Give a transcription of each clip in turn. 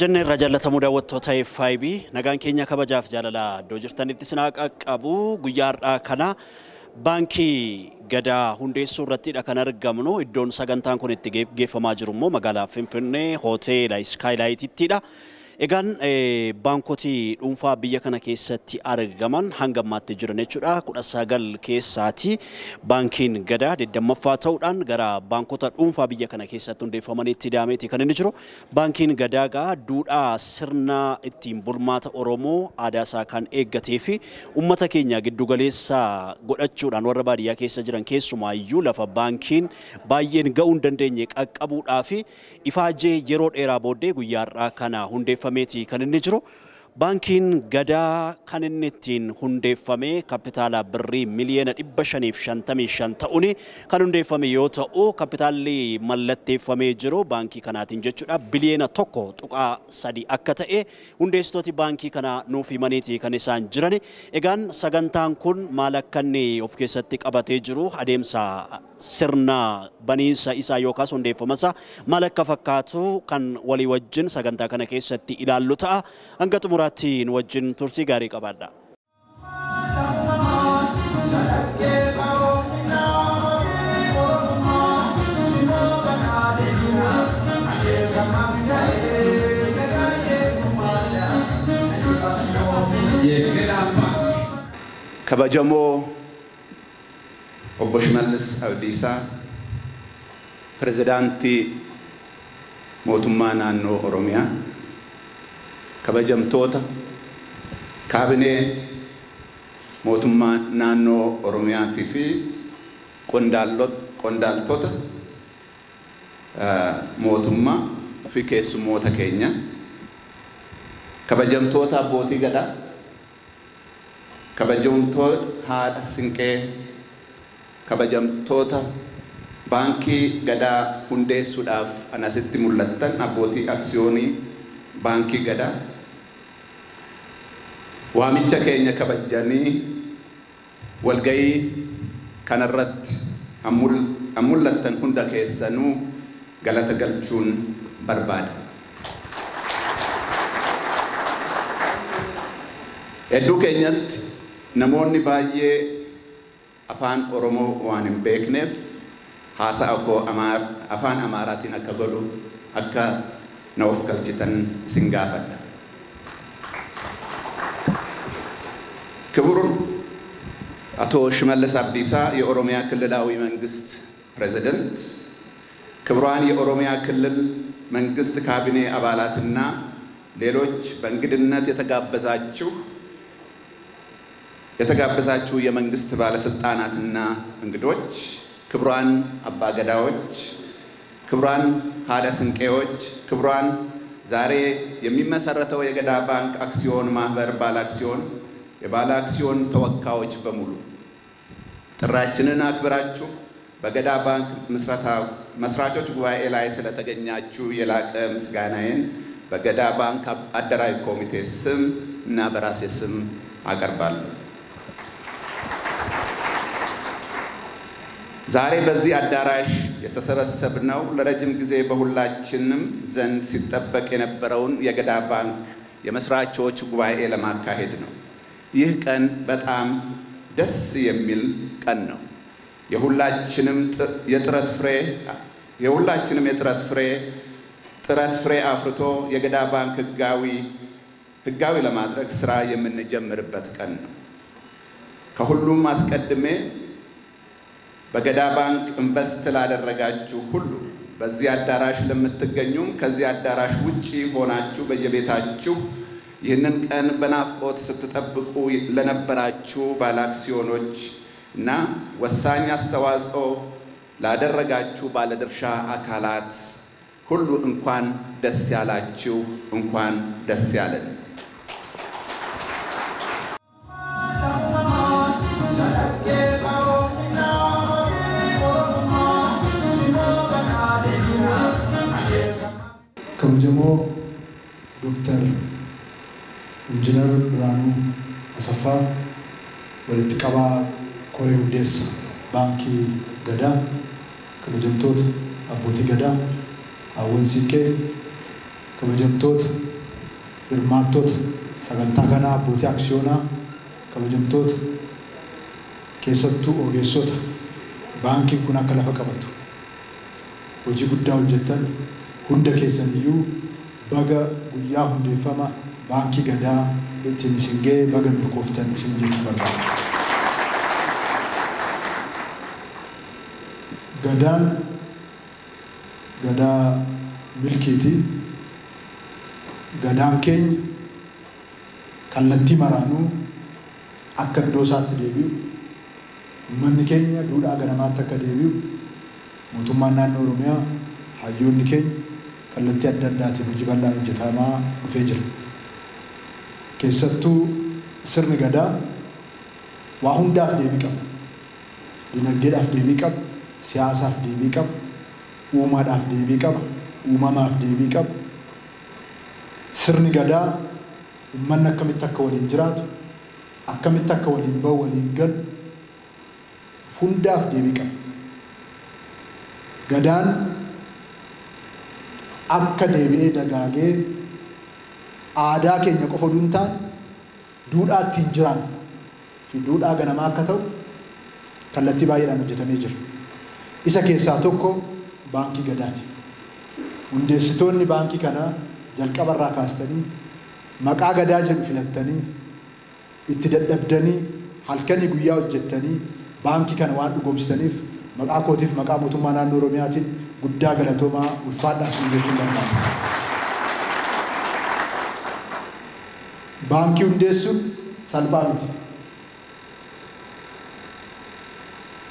Kajenne rajalata muda wattoota FiB nagaan keenya kabajaaf jaalala iddoo jirtanitti sinaa qaqqabu guyyaadhaa kana baankii gadaa hundeessuu irrattidha kan argamnu iddoon sagantaan kun itti geggeeffamaa jiru immoo magaalaa Finfinnee Hoteela Skylight ittidha. Egaan baankoti dhuunfaa biyya kana keessatti argaman hanga ammaatti jiran jechuudha. 19 keessaati baankiin gadaa dedammaffaa ta'uudhaan gara baankota dhuunfaa biyya kana keessatti hundeeffamanitti daameeti kan inni jiru. Baankiin gadaa gaa duudhaa sirna ittiin bulmaata Oromoo aadaa isaa kan eeggatee fi uummata keenya giddugaleessa godhachuudhaan warra baadiyyaa keessa jiran keessumaayyuu lafa baankiin baay'een ga'uu hin dandeenye qaqqabuudhaa fi ifaajee yeroo dheeraa booddee guyyaarraa kana hundeeffamee kan inni jiru. Baankiin gadaa kan inni ittiin hundeeffame kapitaala birrii miliyoona 555 ta'uun kan hundeeffame yoo ta'u kapitaalli mallatteeffamee jiru baankii kanaatiin jechuudha biliyoona 1.3 akka ta'e hundeessitooti baankii kana nuuf himaniiti kan isaan jiran. Egaan sagantaan kun maal akka inni of keessatti qabatee jiru adeemsa sirna baniinsa isaa yookaas hundeeffamasa maal akka fakkaatu kan walii wajjin sagantaa kana keessatti ilaallu ta'a. Hanga xumuraatti wajjin tursii gaarii qabaadha. Kabajamoo Obbo Shimallis Abdiisaa Pirezidaantii Mootummaa Naannoo Oromiyaa kabajamtoota kaabinee Mootummaa Naannoo Oromiyaatii fi qondaaltota mootummaa fi keessummoota keenya kabajamtoota abbootii gadaa kabajamtoota haadha sinqee kabajamtoota baankii gadaa hundeessuudhaaf anasitti mul'attan abbootii aksiyoonii baankii gadaa waamicha keenya kabajanii walgayii kanarratti mul'attan hunda keessanuu galata galchuun barbaada. Hedduu keenyatti namoonni baay'ee afaan Oromoo waan hin beekneef haasa'a koo afaan Amaaraatiin akka godhu akka na of galchitan isin gaafadha. ክቡር አቶ ሽመልስ አብዲሳ የኦሮሚያ ክልላዊ መንግስት ፕሬዝዳንት፣ ክቡራን የኦሮሚያ ክልል መንግስት ካቢኔ አባላትና ሌሎች በእንግድነት የተጋበዛችሁ የመንግስት ባለስልጣናትና እንግዶች፣ ክቡራን አባገዳዎች፣ ክቡራን ሀደ ስንቄዎች፣ ክቡራን ዛሬ የሚመሰረተው የገዳ ባንክ አክሲዮን ማህበር ባለ አክሲዮን የባለ አክሲዮን ተወካዮች በሙሉ ጥራችንን አክብራችሁ በገዳ ባንክ መስራቾች ጉባኤ ላይ ስለተገኛችሁ የላቀ ምስጋናዬን በገዳ ባንክ አደራጅ ኮሚቴ ስም እና በራሴ ስም አቀርባለሁ። ዛሬ በዚህ አዳራሽ የተሰበሰብነው ለረጅም ጊዜ በሁላችንም ዘንድ ሲጠበቅ የነበረውን የገዳ ባንክ የመስራቾች ጉባኤ ለማካሄድ ነው። ይህ ቀን በጣም ደስ የሚል ቀን ነው። የሁላችንም የጥረት ፍሬ አፍርቶ የገዳ ባንክ ህጋዊ ለማድረግ ስራ የምንጀምርበት ቀን ነው። ከሁሉም አስቀድሜ በገዳ ባንክ ኢንቨስት ላደረጋችሁ ሁሉ በዚህ አዳራሽ ለምትገኙም ከዚህ አዳራሽ ውጪ ሆናችሁ በየቤታችሁ ይህንን ቀን በናፍቆት ስትጠብቁ ለነበራችሁ ባለአክሲዮኖች እና ወሳኝ አስተዋጽኦ ላደረጋችሁ ባለድርሻ አካላት ሁሉ እንኳን ደስ ያላችሁ፣ እንኳን ደስ ያለን። ከመጀመሪያው ዶክተር ኢንጂነር ብርሃኑ አሰፋ ወልትቀባ ኮሬውዴስ ባንኪ ገዳ ከመጀመሪያው አቦቲ ገዳ አወንሲቄ ከመጀመሪያው hirmaattota sagantaa kanaa abbootii aksiyoonaa kabajamtoota keessattuu ogeessota baankiin kun akka lafa qabatu hojii guddaa hojjetan hunda keessaniyyuu baga guyyaa hundeeffama baankii gadaa ittiin isin ga'e baga milkooftan isin jechuu barbaada. Gadaan gadaa milkiiti. Gadaan keenya kallattii maraanuu akka iddoo isaatti deebi'u, uummanni keenya duudhaa ganamaatti akka deebi'u, mootummaan naannoo Oromiyaa hayyoonni keenya kallattii adda addaatiin hojii bal'aan hojjetamaa dhufee jira. Keessattuu sirni gadaa waa hundaaf deebii qaba. Dinagdeedhaaf deebii qaba, siyaasaaf deebii qaba, uumaadhaaf deebii qaba, uumamaaf deebii qaba. Sirni gadaa uummanni akkamitti akka waliin jiraatu, akkamitti akka waliin bahu, waliin galu hundaaf deebii qaba. Gadaan akka deebi'ee dagaagee aadaa keenya qofa osoo hin taane duudhaa ittiin jiraannu fi duudhaa ganamaa akka ta'u kallattii baay'eedhaan hojjetamee jira. Isa keessaa tokko baankii gadaati. Hundeessitoonni baankii kanaa jalqabarraa kaastanii maqaa gadaa jedhu filattanii itti dadhabdanii halkanii guyyaa hojjettanii baankii kana waan dhugoomsitaniif maqaa kootiif maqaa mootummaa naannoo Oromiyaatiin guddaa galatoomaa ulfaadhaas jechuun barbaada. Baankii hundeessuun salphaa miti.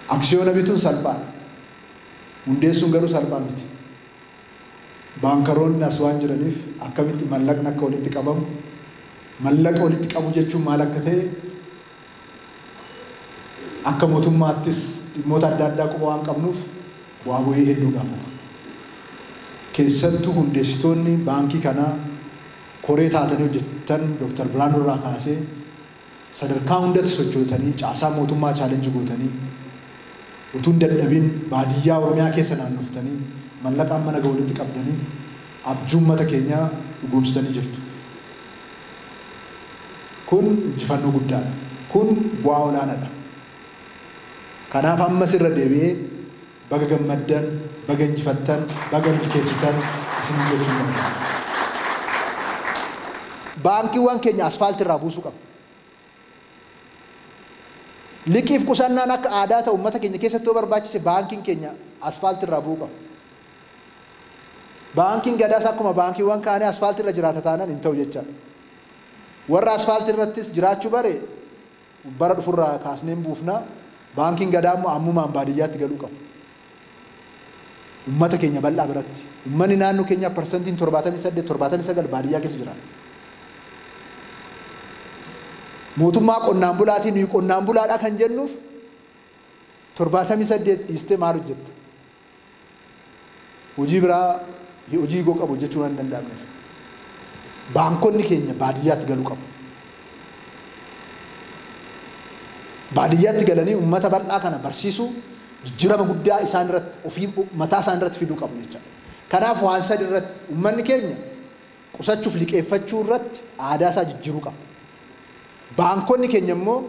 Aksiyoona bituun salphaadha. Hundeessuun garuu salphaa miti. Baankaroonni as waan jiraniif akkamitti mallaqni akka walitti qabamu, mallaqa walitti qabu jechuun maal akka ta'e akka mootummaattis dhimmoota adda addaa quba waan qabnuuf bu'aa bu'ii hedduu gaafata. Keessattuu hundeessitoonni baankii kanaa koree taatanii hojjetan Dr. Biraanuu irraa kaasee sadarkaa hundatti sochootanii caasaa mootummaa chaalenjii gootanii utuu hin dadhabin baadiyyaa Oromiyaa keessa naannoftanii mallaqaan mana walitti qabdanii abjuu uummata keenyaa dhugoomsitanii jirtu. Kun injifannoo guddaadha. Kun bu'aa olaanaadha. Kanaaf ammas irra deebi'ee baga gammaddan, baga injifattan, baga milkeessitan isin jechuu barbaada. Baankiiwwan keenya asfaaltii irraa buusuu qaba. Liqiif qusannaan akka aadaa ta'u uummata keenya keessatti barbaachise baankiin keenya asfaaltii irraa bu'uu qaba. Baankiin gadaas akkuma baankiiwwan kaanii asfaaltii irra jiraata taanaan hin ta'u jechaadha. Warra asfaaltii irrattis jiraachuu bare bara dhufurraa kaasneen buufnaa. Baankiin gadaa immoo ammumaan baadiyyaatti galuu qaba. Uummata keenya bal'aa biratti. Uummanni naannoo keenyaa parsantiin 78-79 baadiyyaa keessa jiraata. Mootummaa qonnaan bulaatiin nuyi qonnaan bulaadhaa kan jennuuf 78 dhiistee maal hojjetta? Hojii biraa hojii goo qabu jechuun hin danda'amne. Baankonni keenya baadiyyaatti galuu qabu. Baadiyyaatti galanii uummata bal'aa kana barsiisuu jijjiirama guddaa isaan irratti ofii mataa isaan irratti fiduu qabu jecha. Kanaaf waan sadi irratti uummanni keenya qusachuuf liqeeffachuu irratti aadaa isaa jijjiiruu qaba. Baankonni keenya immoo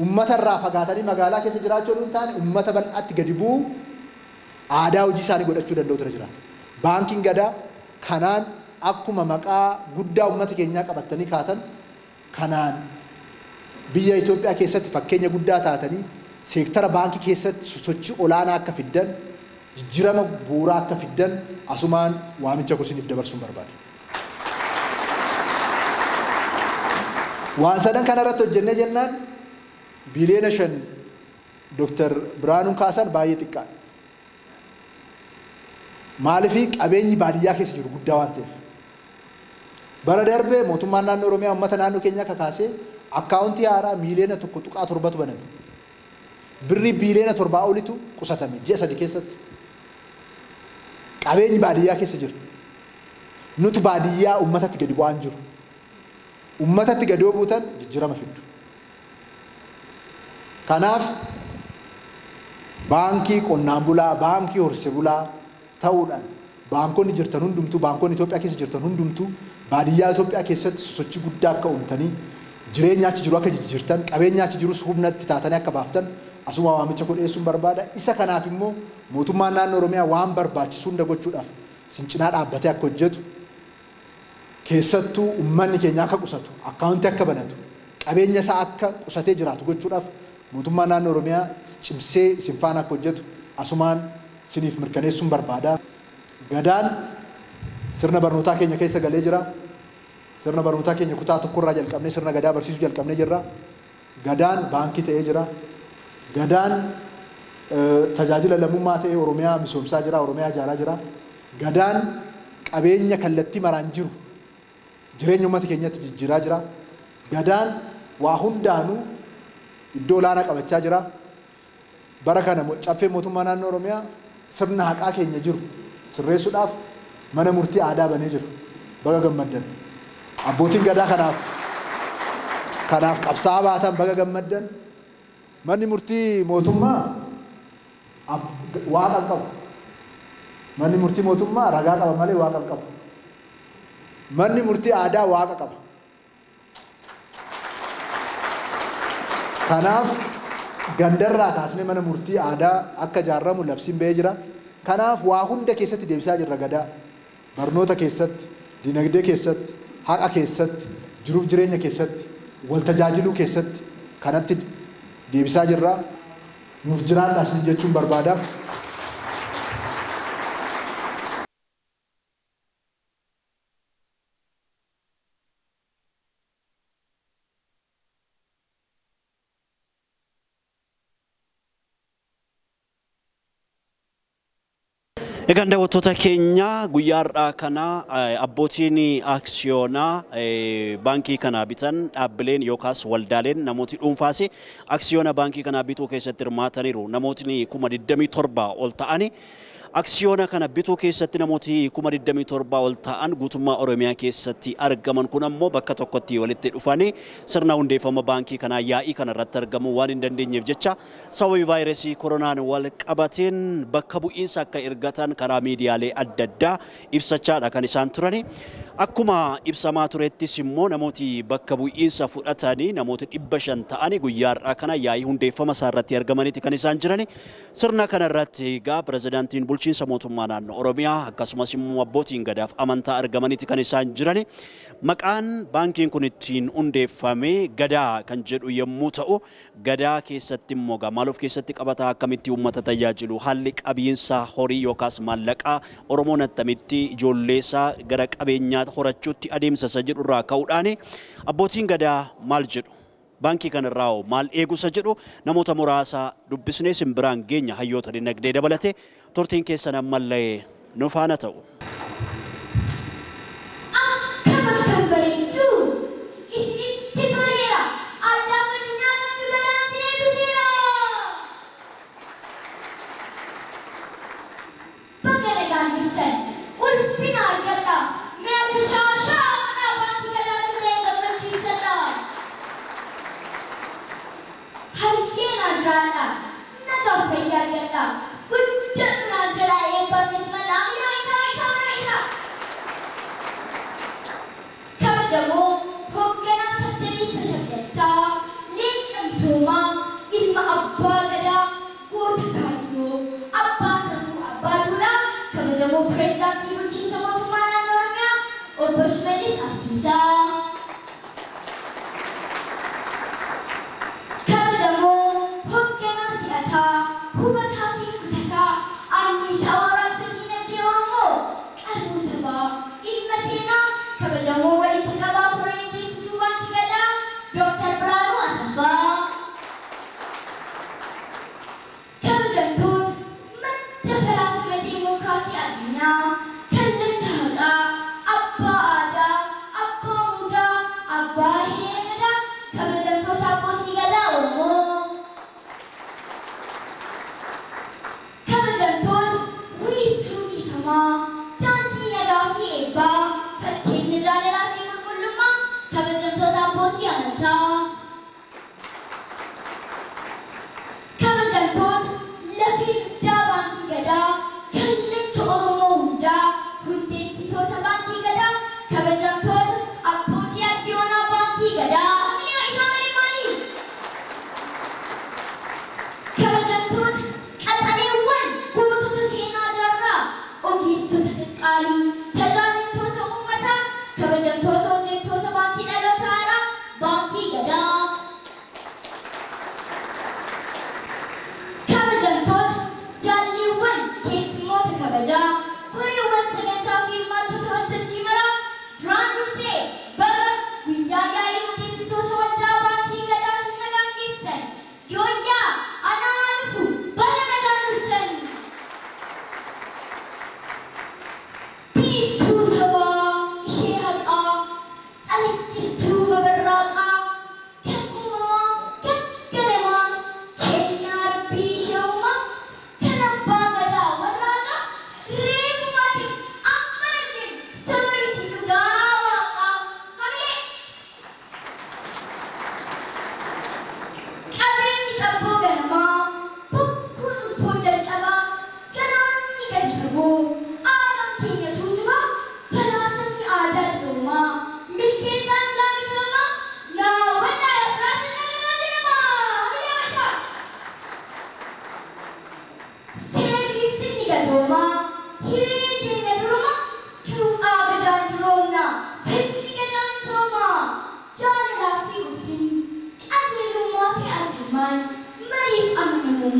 uummata irraa fagaatanii magaalaa keessa jiraachuu hin taane uummata bal'aatti gadi bu'uu aadaa hojii isaanii godhachuu danda'u irra jiraata. Baankiin gadaa kanaan akkuma maqaa guddaa uummata keenyaa qabatanii kaatan kanaan biyya Itoophiyaa keessatti fakkeenya guddaa taatanii seektara baankii keessatti sosochii olaanaa akka fiddan jijjiirama bu'uuraa akka fiddan asumaan waamicha isiniif dabarsuun barbaada. Waan sadan kana irratti hojjennee jennaan biliyoona 5 Dr. Biraanuun kaasan baay'ee xiqqaadha. Maaliifii qabeenyi baadiyyaa keessa jiru guddaa waan ta'eef. Bara darbee mootummaan naannoo Oromiyaa uummata naannoo keenyaa kakaasee akkaawuntii haaraa miliyoona 1.7 baname. Birrii biliyoona 7 olitu qusatame ji'a 3 keessatti. Qabeenyi baadiyyaa keessa jira. Nuti baadiyyaa uummatatti gadi bu'aan jiru. Uummatatti gadi buutan jijjiirama fiddu. Kanaaf baankii qonnaan bulaa, baankii horsee bulaa ta'uudhaan baankonni jirtan hundumtuu baankonni Itoophiyaa keessa jirtan hundumtuu baadiyyaa Itoophiyaa keessatti sosochii guddaa akka uumtanii jireenya achi jiru akka jijjiirtan qabeenya achi jirus humnatti taatanii akka baaftan asuma waamicha godheessuun barbaada. Isa kanaaf immoo mootummaan naannoo Oromiyaa waan barbaachisu hunda gochuudhaaf cinaa dhaabbatee akka hojjetu keessattuu uummanni keenya akka qusatu akkaawuntii akka banatu qabeenya isaa akka qusatee jiraatu gochuudhaaf mootummaan naannoo Oromiyaa cimsee isin faana akka hojjetu asumaan isiniif mirkaneessuun barbaada. Gadaan sirna barnootaa keenya keessa galee jira. Sirna barnootaa keenya kutaa tokkorraa jalqabnee sirna gadaa barsiisuu jalqabnee jirra. Gadaan baankii ta'ee jira. Gadaan tajaajila lammummaa ta'ee Oromiyaa misoomsaa jira, Oromiyaa ijaaraa jira. Gadaan qabeenya kallattii maraan jiru jireenya uummata keenyatti jijjiiraa jira. Gadaan waa hundaanuu iddoo olaanaa qabachaa jira. Bara kana caffee mootummaa naannoo Oromiyaa sirna haqaa keenya jiru sirreessuudhaaf mana murtii aadaa banee jira. Baga gammaddan. Abbootiin gadaa kanaaf qabsaa'aa baatan baga gammaddan. Manni murtii mootummaa waaqa qabu. Manni murtii mootummaa ragaa qaba malee waaqa qabu. Manni murtii aadaa waaqa qaba. Kanaaf gandarraa kaasnee mana murtii aadaa akka ijaaramu labsiin ba'ee jira. Kanaaf waa hunda keessatti deebisaa jirra gadaa. Barnoota keessatti, dinagdee keessatti, haqa keessatti, jiruuf jireenya keessatti, wal tajaajiluu keessatti kanatti deebisaa jirra. Nuuf jiraadhaas jechuun barbaada. Egaan daawwattoota keenya guyyaa har'aa kana abbootiin aksiyoonaa baankii kanaa bitan dhaabbileen yookaas waldaaleen namooti dhuunfaas aksiyoona baankii kanaa bituu keessatti hirmaataniiru. Namootni 27,000 ol ta'ani aksiyoona kana bituu keessatti namooti 27,000 ol ta'an guutummaa Oromiyaa keessatti argaman kun ammoo bakka tokkotti walitti dhufanii sirna hundeeffama baankii kanaa yaa'ii kana irratti argamu waan hin dandeenyeef jecha sababii vaayirasii koronaan wal qabateen bakka bu'iinsa akka ergatan karaa miidiyaalee adda addaa ibsachaadha kan isaan turani. Akkuma ibsamaa turettis immoo namooti bakka bu'iinsa fudhatanii namooti 500 ta'anii guyyaa har'aa kana yaa'ii hundeeffama isaa irratti argamaniiti kan isaan jirani. Sirna kana irratti egaa pirezidaantiin bulchiinsa mootummaa naannoo Oromiyaa akkasumas immoo abbootiin gadaaf amantaa argamaniiti kan isaan jirani. Maqaan baankiin kun ittiin hundeeffame gadaa kan jedhu yommuu ta'u gadaa keessatti immoo maal of keessatti qabataa akkamitti uummata tajaajilu haalli qabiinsa horii yookaas maallaqaa Oromoon attamitti ijoolleessaa gara qabeenyaa horachuutti adeemsisa jedhu irraa ka'uudhaan abbootiin gadaa maal jedhu baankii kanarraa maal eegusa jedhu namoota muraasa dubbisnee simbiraan geenya hayyoota dinagdee dabalate turtiin keessan ammallee nu faana ta'u. Baankii Gadaa kalleetti Oromoo hundaa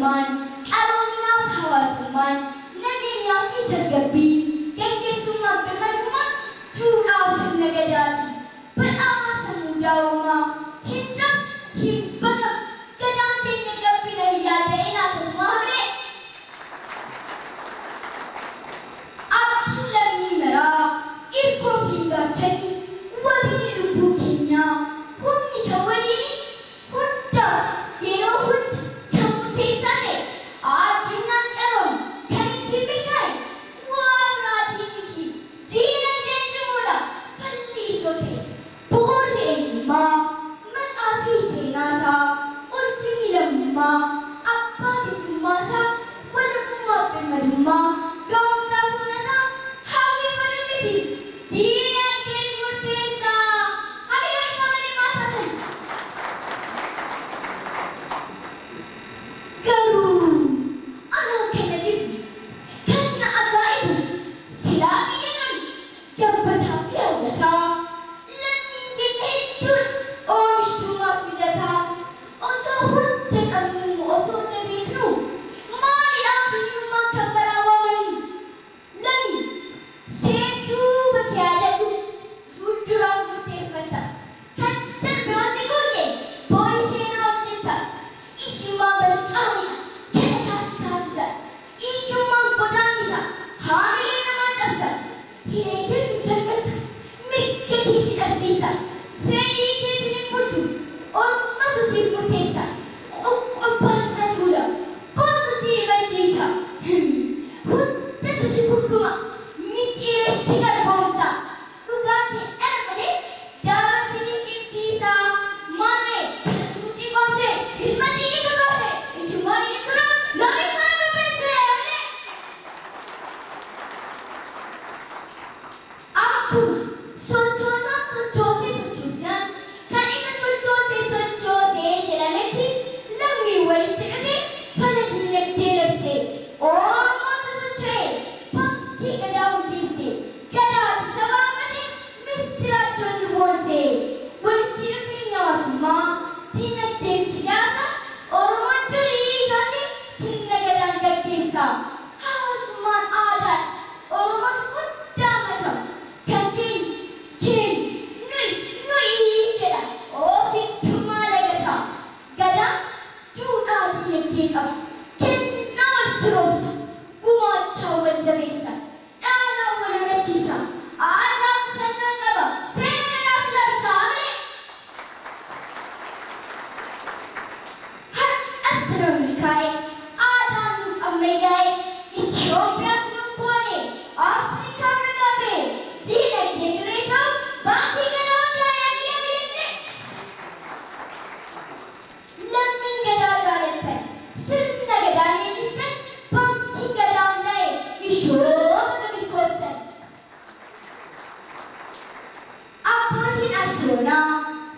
walabummaan qaroominaaf hawaasummaan nageenyaa fi tasgabbii geggeessummaan birmadummaan duudhaa sirna gadaati badhaasa muudaawamaa hin baqa gadaan keenya gabbina hin yaada'in akkasumas abdii lammii maraa irkoo fi gaachanii wabii lubbuu keenyaa humni kan waliin hundaaf yeroo hundi kan murteessaa ta'e addunyaan qaroon kan itti milkaa'e waan raatii miti diinagdee cimuudha falli ijoo ta'e bu'uurri eenyummaa maqaa fi seenaasaa ulfinni lammummaa abbaa biyyummaasaa walabummaa birmadummaa ga'umsaa fuunasaa hawwii faluu miti diinagdee murteessaa hamileeffamanii maasatan garuu anaa kana jirru kan na ajaa'ibu silaa biyya qabu dabbataa fi hawwataa lammiin keenya hedduun oomishtummaaf mijataa osoo hunda qabnu osoo na beeknu maalidhaaf hiyyummaan kan baraawwaman lammi seetuu bakka yaadadhu fuulduraaf murteeffata kan darbe wasi goote boo'i seenaa hojjeta iyyummaa barqaamina kana taasisa iyyummaan godaannisa haamilee namaa cabsa hireeyyee hin falmatu mirga keessa dhabsiisa fedhii keetiin hin bultu ormatu siif murteessa qoqqobbaas na tuula boosu si imachiisa hundatu si gurguma micciireetti garboomsa dhugaa kee darbane daara si dinqisiisa maamee kana cuuxii qoomse ilma dhiigi kakaase iyyummaan inni tura namni faa gabbeesse malee akkuma sochoosaa sochoosaan kan isa sochoosee jedhametti lammii walitti dhufe fala diinagdee labsee Oromoota socho'ee Baankii Gadaa hundeesse gadaatu sabaa mate misiraachoonni boonsee walitti dhufeenya hawaasummaa diinagdee fi siyaasa Oromoon durii kaasee sirna gadaan gaggeessa hawaasummaan aadaa Oromoon hundaa matamu kan keenya nuyi jedha ofittummaa lagata gadaan duudhaa diinagdee qaba kennaa walitti roobsa gumaachaa wal jabeessa dhaalaa wal holachiisa aadaa qusannaa qaba seera gadaas labsaa malee har'as kana milkaa'e aadaan nuuf ammayyaa'e Itoophiyaatu nuuf boone Afrikaa nagaa ba'e diinagdee dirree ta'u Baankii Gadaa hundaa'e biyya biyyattii lammiin gadaa jaalattan sirna gadaa leellistan Baankii Gadaa hundaa'e ishoota milkooftan abbootiin aksiyoonaa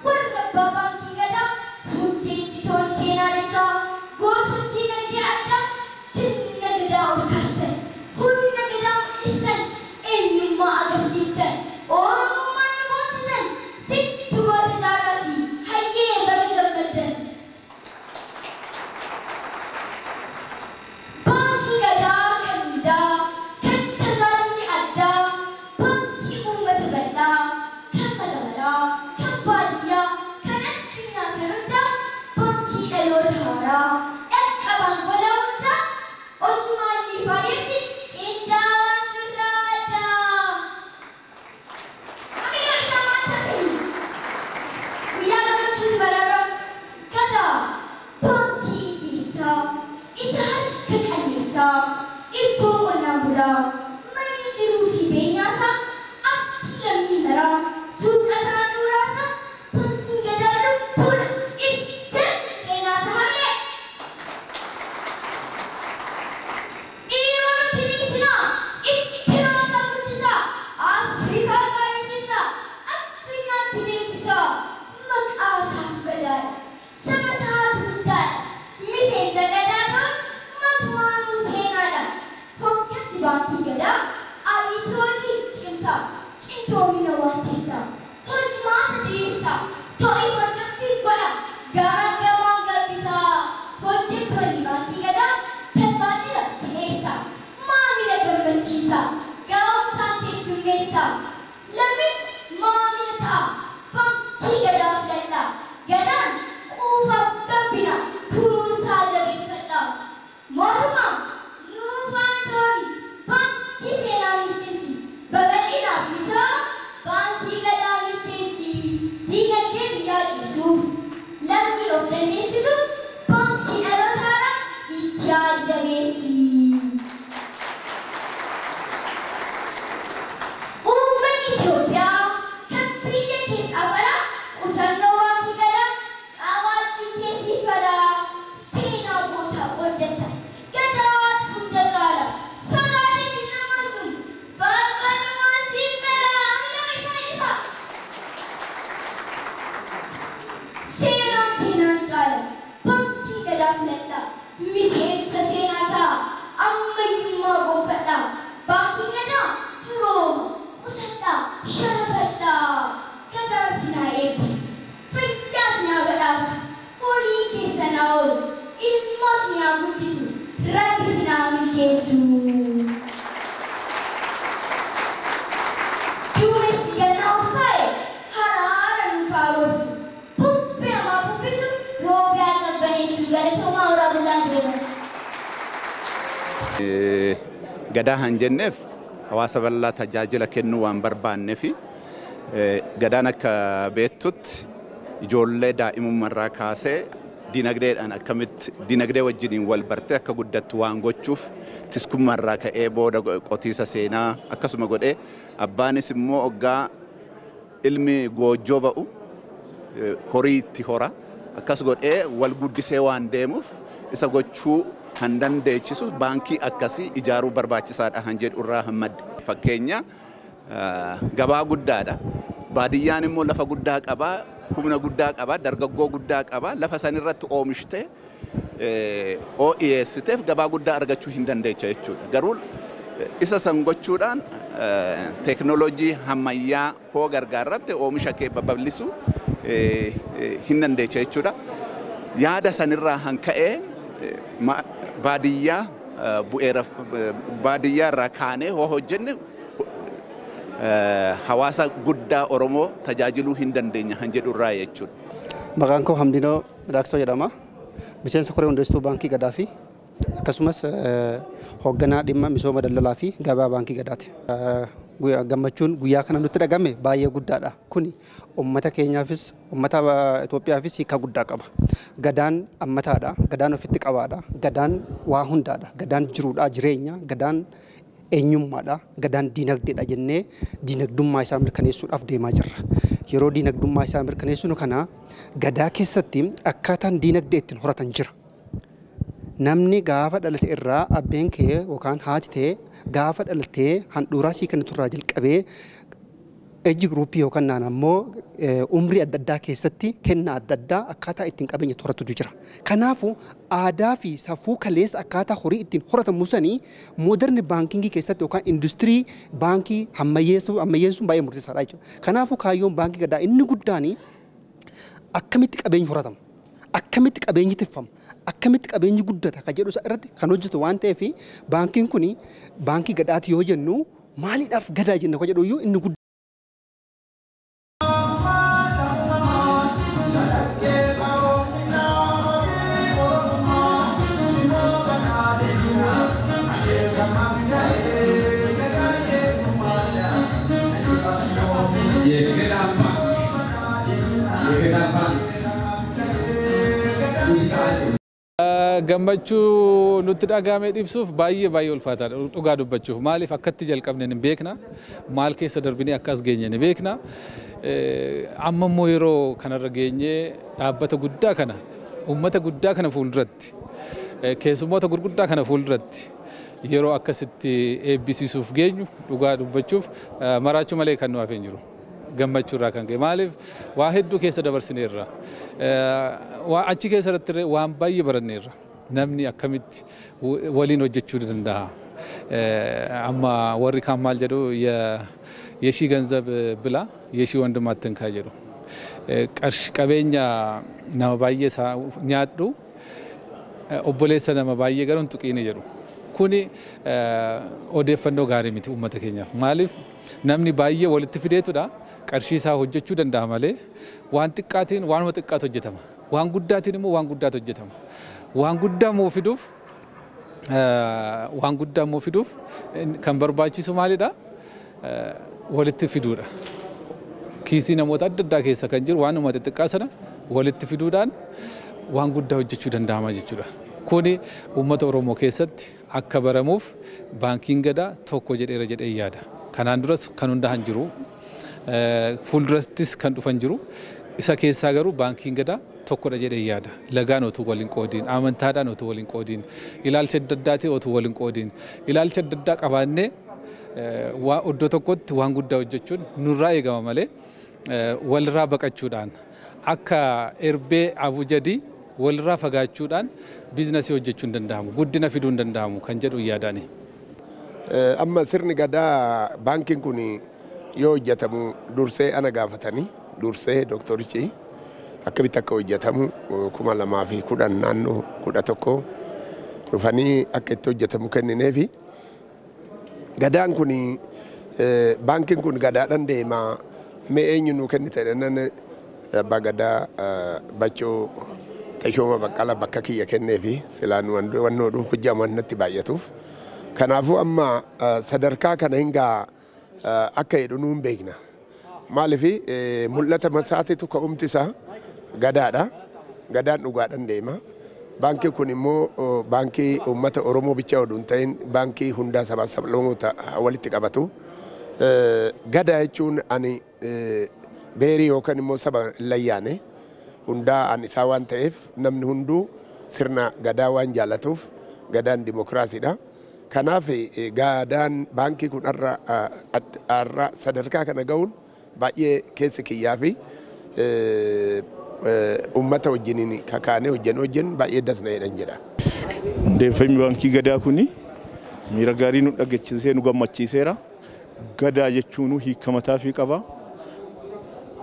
warra abbaa Baankii Gadaa hundeessitoonni seenaa dachaa gootonni diinagdee addaa sirna gadaa ol kaastan humna gadaa mul'isan eenyummaa agarsiiftan oromummaan nu boonsisan sitti goota jaalaatii hayyee bara gammaddan Baankii Gadaa kan hundaa kan tajaajilli addaa baankii uummata bal'aa kan magaalaa kan baadiyyaa kan addunyaa kan hundaa baankii dhaloota haaraa dhaqqabaan gola hundaa otumaan ni fayyisi qindaawaan sirraa addaa hamilee isaa maantaatiin guyyaa gammachuun baraaraan gadaa baankii hiyyeessaa isa harka qalleessaa irkoo qonnaan bulaa manii jiruu fi beenyaasaa abdii lammii maraa suuqa biraan duuraasaa Baankiin Gadaa lubbuudha ibsee seenaasaa hamilee dhiironni miisinaa itti roosa guddisaa Afrikaa gaarreessisaa addunyaatti beeksisaa maqaa isaaf badaadha saba isaatu guddaadha miseensa gadaa ta'uun matumaanuu seenaadha hoggansi Baankii Gadaa ariitii hojii cimsaa qindoomina waan keessaa hojimaata diriirsaa to'ii hordofii godha garaa gamaan gabbisaa hojjettoonni Baankii Gadaa dinagdee biyyaa cimsuuf lammii of dandeessisuuf baankii dhalootaadhaan itti yaadameessi. Uummanni Itoophiyaa kan biyya keessaa bara qusannoo baankii gadaa qabaachuu keessi fala seenaa gootaa qooddata gadawaatu hunda caala fagaatee nama sun baabbanumaan siif galaa hunda isa seenaan caala baankii gadaa filadhaa miseensa seenaa ta'a ammayyummaa gonfadhaa baankii gadaa turooma qusadhaa sharafadhaa gadaa sinaa eebbisu fayyaa sinaa badhaasu horii keessa naa oolu ilmoo sinaa guddisu rabbi sinaa milkeessu. Duumessi gannaa ulfaa'e haraara nuuf haaromsu bubbee hamaa bubbisu roogaa qabbaneessu galatoomaa horaa bulaan deema. Gadaa han jenneef hawaasa bal'aa tajaajila kennuu waan barbaanneefi gadaan akka beektutti ijoollee daa'imummaarraa kaasee dinagdeedhaan akkamitti dinagdee wajjiniin wal bartee akka guddattu waan gochuuf tiskummaarraa ka'ee booda qotiisa seenaa akkasuma godhee abbaanis immoo oggaa ilmi goojjoo ba'u horii itti hora akkas godhee wal guddisee waan deemuuf isa gochuu kan dandeechisu baankii akkasii ijaaruu barbaachisaadha han jedhu irraa hammadde. Fakkeenya gabaa guddaadha. Baadiyyaan immoo lafa guddaa qabaa, humna guddaa qabaa, dargaggoo guddaa qabaa, lafa sanirratti oomishtee OESiteef gabaa guddaa argachuu hin dandeecha jechuudha. Garuu isa san gochuudhaan teknoolojii ammayyaa hoo gargaarratte oomisha kee babal'isuu hin dandeecha jechuudha. Yaada sanirraa han ka'ee baadiyyaa bu'eera baadiyyaa irraa kaanee hoo hojjenne hawaasa guddaa Oromoo tajaajiluu hin dandeenya han jedhu irraa jechuudha. Maqaan koo Hamdinoo Midhaaksoo jedhama. Miseensa koree hundeessituu baankii gadaa fi akkasumas hoogganaa dhimma misooma daldalaa fi gabaa baankii gadaati. Gammachuun guyyaa kana nutti dhagame baay'ee guddaadha. Kuni uummata keenyaafis uummata Itoophiyaafis hiika guddaa qaba. Gadaan ammataadha. Gadaan ofitti qabaadha. Gadaan waa hundaadha. Gadaan jiruudha jireenya. Gadaan eenyummaadha. Gadaan diinagdeedha jennee diinagdummaa isaa mirkaneessuudhaaf deemaa jirra. Yeroo diinagdummaa isaa mirkaneessinu kana gadaa keessatti akkaataan diinagdee ittiin horatan jira. Namni gaafa dhalate irraa abbeen kee yookaan haati ta'e gaafa dhalatee handhuuraa sii kan turraa jalqabee ejji gruupii yookaan naan ammoo umrii adda addaa keessatti kennaa adda addaa akkaataa ittiin qabeenya horatutu jira. Kanaafuu aadaa fi safuu kaleessa akkaataa horii ittiin horatamu sanii mooderni baankingii keessatti yookaan industirii baankii ammayyeessuun baay'ee murteessaadha jechuudha. Kanaafuu kaayyoon baankii gadaa inni guddaanii akkamitti qabeenyi horatamu, akkamitti qabeenyi tiffamu, akkamitti qabeenyi guddata kan jedhu irratti kan hojjetu waan ta'eef baankiin kun baankii gadaati yoo jennu maaliidhaaf gadaa jenna kan jedhu iyyuu inni guddaa. Gammachuu nutti dhagahame ibsuuf baay'ee ulfaataadha dhugaa dubbachuuf maaliif akkatti jalqabne hin beekna maal keessa darbinee akkas geenye hin beekna amma immoo yeroo kanarra geenyee dhaabbata guddaa kana uummata guddaa kana fuulduratti keessummoota gurguddaa kana fuulduratti yeroo akkasitti eebbisiisuuf geenyu dhugaa dubbachuuf maraachuu malee kan nu hafe hin jiru. Gammachuu irraa kan ka'e maaliif waa hedduu keessa dabarsineerra waa achi keessa irratti waan baay'ee baranneerra namni akkamitti waliin hojjechuu danda'a amma warri kaan maal jedhu የሺ ገንዘብ ብላ የሺ ወንድም አትንካ jedhu qabeenya nama baay'ee nyaadhu obboleessa nama baay'ee garuun tuqiini jedhu kuni odeeffannoo gaarii miti uummata keenyaaf maaliif namni baay'ee walitti fideetudha qarshii isaa hojjechuu danda'a malee waan xiqqaatiin waanuma xiqqaatu hojjetama waan guddaatiin immoo waan guddaatu hojjetama waan guddaa moo fiduuf kan barbaachisu maalidha walitti fiduudha kiisii namoota adda addaa keessa kan jiru waanuma xixiqqaa sana walitti fiduudhaan waan guddaa hojjechuu danda'ama jechuudha. Kuni uummata Oromoo keessatti akka baramuuf baankiin gadaa tokko jedheera jedhee yaada. Kanaan duras kan hundaa'an jiru, fuuldurattis kan dhufan jiru. Isa keessaa garuu baankiin gadaa tokkodha jedhee yaada. Lagaan otuu waliin qoodiin, amantaadhaan otuu waliin qoodiin, ilaalcha adda addaatiin otuu waliin qoodiin, ilaalcha adda addaa qabaannee iddoo tokkotti waan guddaa hojjechuun nurraa eegama malee walirraa baqachuudhaan akka erbee abujadii walirraa fagaachuudhaan biizinasii hojjechuu hin danda'amu, guddina fiduu hin danda'amu kan jedhu yaadaani. Amma sirni gadaa baankiin kun yoo hojjetamu dursee ana gaafatanii dursee dooktorichi akkamitti akka hojjetamu 2010 naannoo 11 dhufanii akka itti hojjetamu kennineefi gadaan kun baankiin kun gadaadhaan deema mee eenyu nuu kennite nan abbaa gadaa bachoo Tashooma Baqqala bakka kiyya kenneefi silaan wannoodhu hojjamu natti baay'atuuf kanaafuu amma sadarkaa kana hingaa akka jedhu nuun beekna. Maalifi mul'ata masaatitu ka'umti isaa gadaadha. Gadaan dhugaadhaan deema. Baankiin kun immoo baankii uummata Oromoo bicha oduu hin ta'in baankii hundaa sabaa sablammoota walitti qabatu. Gadaa jechuun ani beerii yookaan immoo saba layyaane hundaa an isaa waan ta'eef namni hunduu sirna gadaa waan jaallatuuf gadaan dimokiraasiidha. Kanaaf gadaan baankii kun har'a sadarkaa kana ga'uun baay'ee keessi kiyyaa fi uummata wajjiniin kakaanee hojjen baay'ee dasna jedhan jedha. Hundeeffamni baankii gadaa kuni miira gaarii nu dhaggeessisee nu gammachiiseera. Gadaa jechuun hiika mataa fi qaba.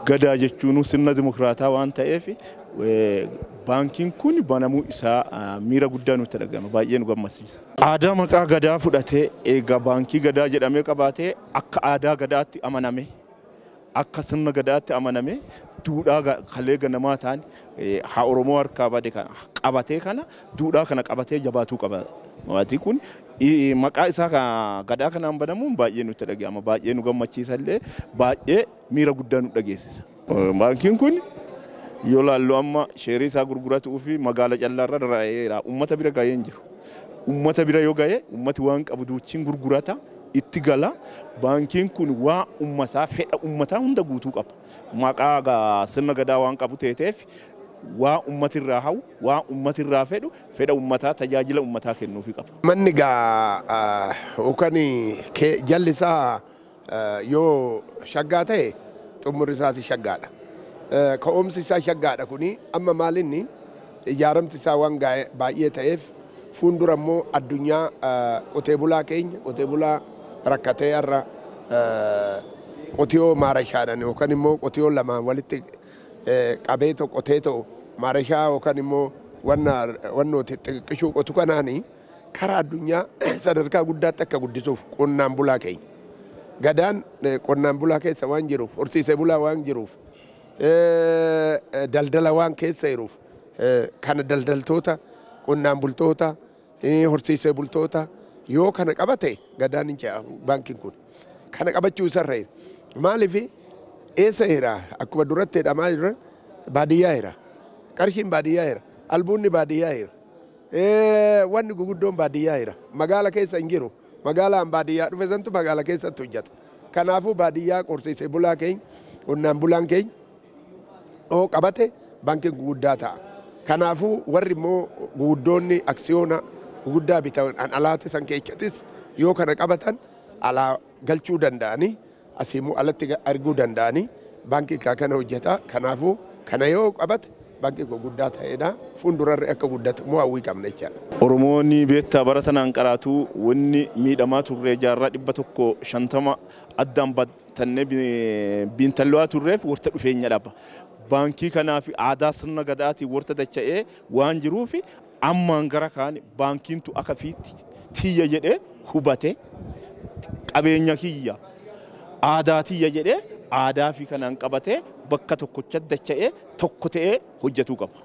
Gadaa jechuun sirna dimokiraataa waan ta'eef baankiin kun banamuu isaa miira guddaa nutti dhagahama, baay'ee nu gammachiisa. Aadaa maqaa gadaa fudhatee egaa baankii gadaa jedhamee qabaatee akka aadaa gadaatti amaname, akka sirna gadaatti amaname duudhaa kalee ganamaa ta'an haa Oromoo harkaa bade kana qabatee kana duudhaa kana qabatee jabaatuu qaba. Maatii kun maqaa isaa gadaa kanaan banamuun baay'ee nutti dhagahama, baay'ee nu gammachiisa illee baay'ee miira guddaa nu dhageessisa. Baankiin kun yoo laallu amma sheerii isaa gurguratuu fi magaala callaarra daraa'eera. Uummata bira ga'ee hin jiru. Uummata bira yoo ga'e uummati waan qabu duuchiin gurgurata itti gala. Baankiin kun waa uummataa fedha uummataa hunda guutuu qaba. Maqaa sirna gadaa waan qabu ta'eef waa uummatirraa hawu, waa uummatirraa fedhu, fedha uummataa tajaajila uummataa kennuufi qaba. Manni gaa yookaan jalli isaa yoo shaggaa ta'e xumurri isaati shaggaadha. Ka'umsi isaa shaggaadha kuni amma maalinni ijaaramti isaa waan baay'ee ta'eef fuuldura immoo addunyaa qotee bulaa keenya qotee bulaa rakkatee har'a qotiyoo maarashaadhaan yookaan immoo qotiyoo lamaan walitti qabee qotee ta'u maarashaa yookaan immoo wannoo xixiqqishuu qotu kanaani karaa addunyaa sadarkaa guddaatti akka guddisuuf qonnaan bulaa keenya. Gadaan qonnaan bulaa keessa waan jiruuf horsiisee bulaa waan jiruuf daldala waan keessa jiruuf kana daldaltoota qonnaan bultoota horsiisee bultoota yoo kana qabate gadaan hin ce'amu baankiin kun kana qabachuu isarree maaliif eessa jira akkuma duratti jedhamaa jira baadiyyaa jira qarshiin baadiyyaa jira albuunni baadiyyaa jira wanni guguddoon baadiyyaa jira magaala keessa hin jiru magaalaan baadiyyaa dhufe santu magaala keessatti hojjeta kanaafuu baadiyyaa horsiisee bulaa keenya qonnaan bulaan keenya oo qabate baankiin guddaa ta'a. Kanaafuu warri immoo guddoonni aksiyoona guddaa bitan alaatti san keessatis yoo kana qabatan alaa galchuu danda'anii asiimuu alatti arguu danda'anii baankii kana hojjeta. Kanaafuu kana yoo qabate baankii guddaa ta'edha. Fuuldurarri akka guddatu immoo hawwii qabna jechaadha. Oromoonni beektaa bara tanaan qaraatuu wanni miidhamaa turre jaarraa 150 addaan battannee biintalloo turreef warta dhufeenya dhaba. Baankii kanaaf aadaa sirna gadaatiin warta dacha'ee waan jiruuf ammaan gara kaan baankiintu akka fiitti tiyya jedhee hubate qabeenya kiyya aadaa tiyya jedhee aadaa fi kanaan qabatee bakka tokkocha dacha'ee tokko ta'ee hojjetuu qaba.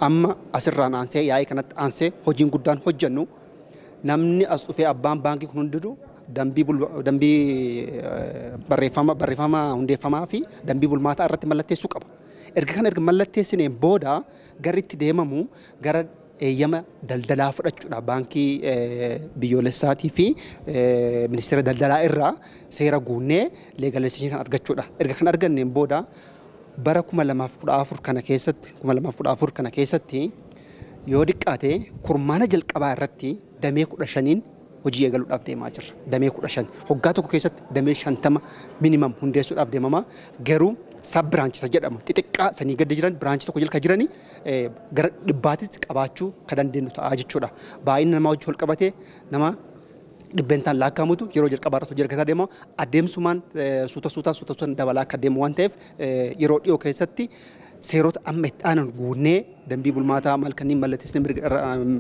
Amma asirraan aansee yaa'ii kanatti aansee hojiin guddaan hojjennu namni as dhufee abbaan baankii kun hundinuu dambii barreeffama hundeeffamaa fi dambii bulmaataa irratti mallatteessuu qaba. Erga mallatteessineen booda gara itti deemamu gara eeyyama daldalaa fudhachuudha. Baankii biyyoolessaatii fi ministeera daldalaa irraa seera guunnee leegaleessisii kan argachuudha. Erga kan arganneen booda bara 2014 kana keessatti yoo diqqaate kurmaana jalqabaa irratti damee 15 hojii eegaluudhaaf deemaa jirra. Damee 15 waggaa tokko keessatti damee 50 minimum hundeessuudhaaf deemama. Garuu sab biraanchisa jedhama. Xixiqqaa sanii gadi jiran biraanchi tokko jalka jiranii gara dhibbaatitti qabaachuu kan dandeenyu ta'aa jechuudha. Baay'inni namaa wajjin wal qabatee nama dhibbentaan laakkamutu yeroo jalqabaa irratti hojii argataa deema. Adeemsumaan suuta dabalaa akka deemu waan ta'eef yeroo dhiyoo keessatti seerota amma itti aanan guunnee dambii bulmaataa maal kanneen mallatteessine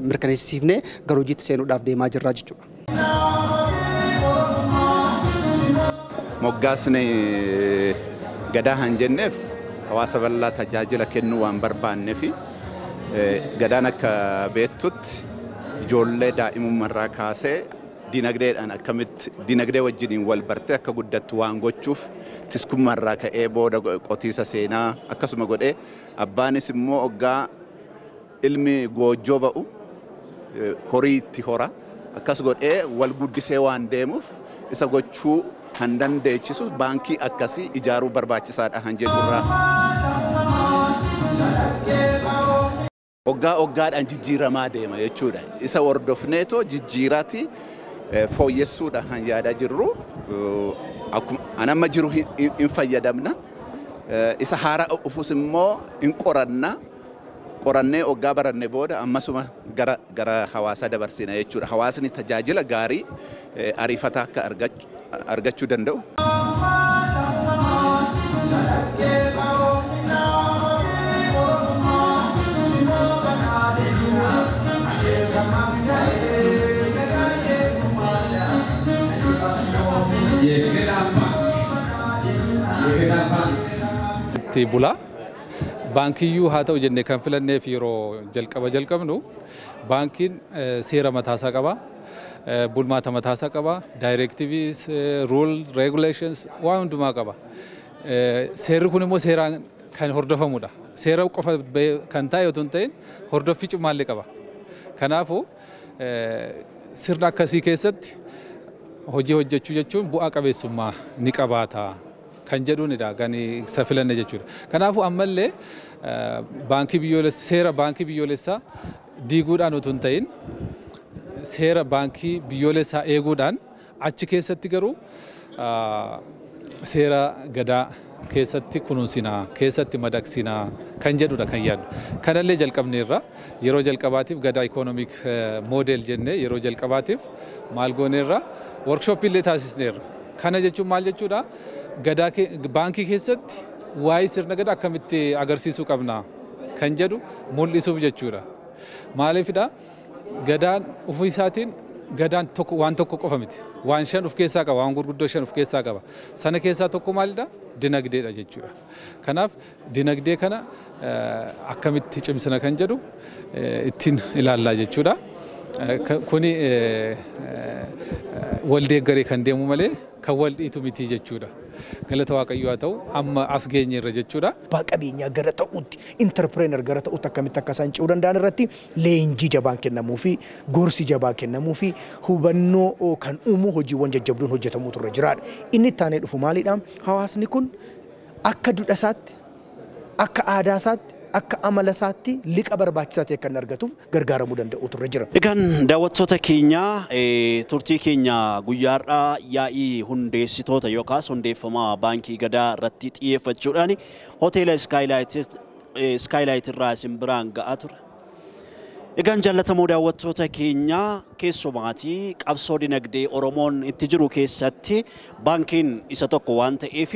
mirkaneessifnee gara hojiitti seenuudhaaf deemaa jirra jechuudha. Moggaasni gadaa han jenneef hawaasa bal'aa tajaajila kennuu waan barbaannee fi gadaan akka beektutti ijoollee daa'imummaarraa kaasee dinagdeedhaan akkamitti dinagdee wajjiniin wal bartee akka guddattu waan gochuuf tiskummaarraa ka'ee booda qotiisa seenaa akkasuma godhee abbaanis immoo hoggaa ilmi goojjoo ba'u horii itti hora akkas godhee wal guddisee waan deemuuf isa gochuu kan dandeechisu baankii akkasii ijaaruu barbaachisaadha han jedhurraa. Hoggaadhaan jijjiiramaa deema jechuudha. Isa hordofneetoo jijjiiraati fooyyessuudha han yaadaa jirru. Anamma jiru hin fayyadamna. Isa haara ufus immoo hin qoranna. Qorannee hoggaa baranne booda ammasuma gara hawaasaa dabarsina jechuudha. Hawaasni tajaajila gaarii ariifataa akka argachuu danda'u. Bula baankiyyuu haa ta'u jennee kan filanneef yeroo jalqabnu baankiin seera mataasaa qaba. Bulmaata mataasaa qaba. Directives, rule, regulations waan hundumaa qaba. Seerri kun immoo seeraan kan hordofamudha. Seera qofa kan taa'e otoo hin ta'in hordoffii cimaallee qaba. Kanaafuu sirna akkasii keessatti hojii hojjechuu jechuun bu'aa qabeessummaa ni qabaata kan jedhuunidha kan isa filanne jechuudha. Kanaafuu ammallee seera baankii biyyoolessaa diiguudhaan otoo hin ta'in seera baankii biyyoolessaa eeguudhaan achi keessatti garuu seera gadaa keessatti kunuunsinaa keessatti madaqsinaa kan jedhudha kan yaaddu. Kanallee jalqabneerra yeroo jalqabaatiif gadaa ikoonomik moodel jennee yeroo jalqabaatiif maal gooneerra workshooppii illee taasisneerra. Kana jechuun maal jechuudha? Gadaa baankii keessatti waa'ee sirna gadaa akkamitti agarsiisuu qabna kan jedhu mul'isuuf jechuudha. Maaliifidha? Gadaan ofii isaatiin gadaan waan tokko qofa miti. Waan 5 of keessaa qaba, waan gurguddoo 5 of keessaa qaba. Sana keessaa tokko maalidha? Dinagdeedha jechuudha. Kanaaf dinagdee kana akkamitti cimsina kan jedhu ittiin ilaallaa jechuudha. Kuni waldeeggaree kan deemu malee kan wal dhiitu miti jechuudha. Galata Waaqayyoo haa ta'u amma as geenyeerra jechuudha. Abbaa qabeenyaa gara ta'utti intarpireener gara ta'utti akkamitti akka isaan ce'uu danda'an irratti leenjii jabaan kennamuu fi gorsi jabaa kennamuu fi hubannoo kan uumu hojiiwwan jajjabduun hojjetamuutu irra jiraadha. Inni itti aanee dhufu maalidha? Hawaasni kun akka duudhaa isaatti, akka aadaa isaatti, akka amala isaatti liqa barbaachisaa ta'e kan argatuuf gargaaramuu danda'uutu irra jira. Egaan daawwattoota keenya turtii keenya guyyaarraa yaa'ii hundeessitoota yookaas hundeeffama baankii gadaa irratti xiyyeeffachuudhaan hoteela Skylight irraa isin biraan ga'aa ture. Egaan jaallatamoo daawwattoota keenya keessumaatii qabsoo dinagdee Oromoon itti jiru keessatti baankiin isa tokko waan ta'eef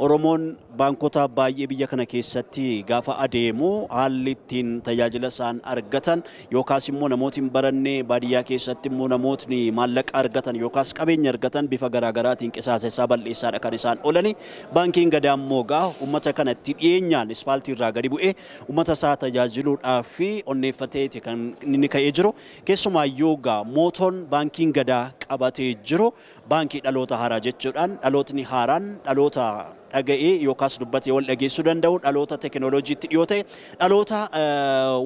Oromoon baankota baay'ee biyya kana keessatti gaafa adeemu haalli ittiin tajaajila isaan argatan yookaas immoo namooti hin barannee baadiyyaa keessatti immoo namootni maallaqa argatan yookaas qabeenya argatan bifa garaagaraatiin qisaasa isaa bal'eessaadha kan isaan oolani. Baankiin gadaa immoo uummata kanatti dhiyeenyaan ispaaltii irraa gadi bu'ee uummata isaa tajaajiluudhaaf onneeffateeti kan inni ka'ee jiru keessumaayyuu gaa mootoon baankiin gadaa qabatee jiru baankii dhaloota haaraa jechuudhaan dhalootni haaraan dhaloota dhaga'ee yookaas dubbatee wal dhageessuu danda'u dhaloota teekinooloojiitti dhiyoo ta'e dhaloota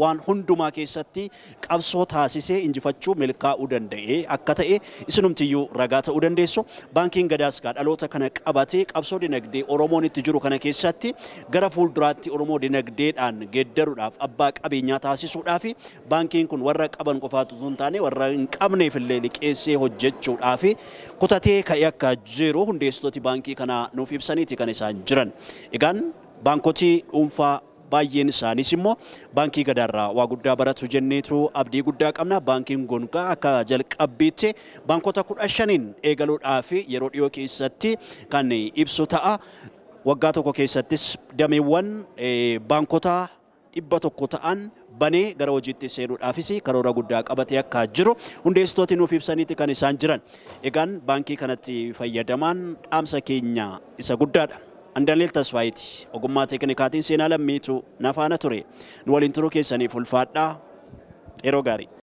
waan hundumaa keessatti qabsoo taasisee injifachuu milkaa'uu danda'e akka ta'e isinumtiyyuu ragaa ta'uu dandeessu. Baankiin gadaas gaa dhaloota kana qabatee qabsoo dinagdee Oromoon itti jiru kana keessatti gara fuulduraatti Oromoo dinagdeedhaan geeddaruudhaaf abbaa qabeenyaa taasisuudhaaf baankiin kun warra qaban qofaatu hin taane warra hin qabneef illee liqeessee hojjechuudhaaf kutatee ka'ee akka jiru hundeessitooti baankii kana nuuf ibsaniiti kan isaan jiran. Egaan baankotii dhuunfaa baay'een isaanis immoo baankii gadaarraa waa guddaa baratu jenneetu abdii guddaa qabna. Baankiin kun akka jalqabbiitti baankota 15 eegaluudhaaf yeroo dhiyoo keessatti kan ibsu ta'a. Waggaa tokko keessattis dameewwan baankota 100 ta'an banee gara hojiitti seenuudhaafis karoora guddaa qabatee akka jiru hundeessitooti nuuf ibsaniiti kan isaan jiran. Egaan baankii kanatti fayyadamaan dhaamsa keenya isa guddaadha. Andaleel Tasfaayiiti ogummaa teeknikaatiin seenaa lammiitu nafaana ture. Nu waliin turuu keessaniif ulfaadhaa. Yeroo gaarii.